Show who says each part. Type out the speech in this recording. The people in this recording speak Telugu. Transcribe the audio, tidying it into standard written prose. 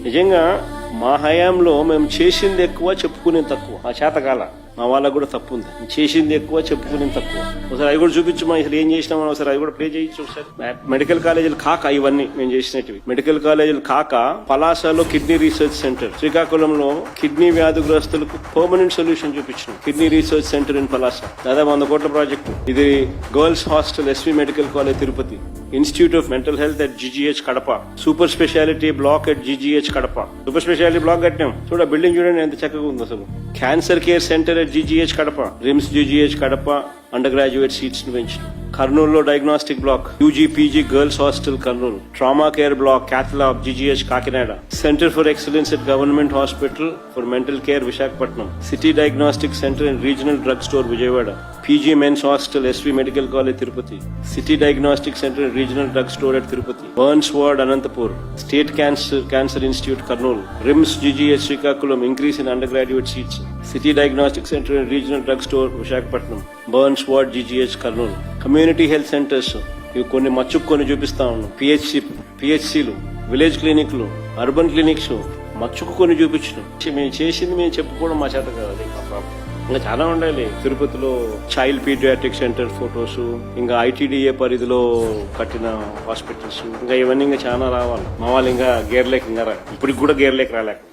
Speaker 1: నిజంగా మా హయాంలో మేము చేసింది ఎక్కువ చెప్పుకునేది తక్కువ. మా చేతకాల మా వాళ్ళకు కూడా తప్పు ఉంది. చేసింది ఎక్కువ చెప్పుకునేది తక్కువ. ఒకసారి అవి కూడా చూపించు, మా అసలు ఏం చేసినామో ఒకసారి అవి కూడా ప్లే చేయొచ్చు. ఒకసారి మెడికల్ కాలేజీలు కాక ఇవన్నీ మేము చేసినవి. మెడికల్ కాలేజీలు కాక పలాసలో కిడ్నీ రీసెర్చ్ సెంటర్, శ్రీకాకుళంలో కిడ్నీ వ్యాధిగ్రస్తులకు పర్మనెంట్ సొల్యూషన్ చూపించినాం. Kidney research centre in Palasa, దాదాపు 100 కోట్ల ప్రాజెక్టు. ఇది girls hostel SV medical college Tirupati, institute of mental health at GGH Kadapa, super speciality block at GGH Kadapa. Super speciality block కట్టినాం. చూడ బిల్డింగ్ చూడండి ఎంత చక్కగా ఉంది అసలు. Cancer care centre at GGH Kadapa, RIMS GGH Kadapa undergraduate seats ను పెంచినాం. కర్నూలులో diagnostic black, UG PG girls hostel Kurnool, trauma care block cath lab GGH Kakinada, centre for excellence at government hospital for mental care Visakhapatnam, city diagnostic centre and regional drug store Vijayawada, PG men's hostel SV medical college Tirupati, city diagnostic centre and regional drug store at Tirupati, burns ward Anantapur, state cancer institute Kurnool, RIMS GGH Srikakulam increase in undergraduate seats, city diagnostic centre and regional drug store Visakhapatnam, burns ward GGH Kurnool, community health centres ఇవి కొన్ని మచ్చుకు కొన్ని చూపిస్తా ఉన్నాం. పిహెచ్సిలు, విలేజ్ క్లినిక్లు, అర్బన్ క్లినిక్స్ మచ్చుకు కొన్ని చూపించడం. మేము చేసింది మేము చెప్పుకోవడం మా చేత కాదు. ఇంకా చాలా ఉండాలి. తిరుపతిలో చైల్డ్ పీడియాట్రిక్ సెంటర్ ఫొటోస్, ఇంకా ఐటీడీఏ పరిధిలో కట్టిన హాస్పిటల్స్, ఇంకా ఇవన్నీ ఇంకా చాలా రావాలి. మా వాళ్ళు ఇంకా గేర్లేక ఇంకా ఇప్పటికి కూడా గేర్లేక రాలేక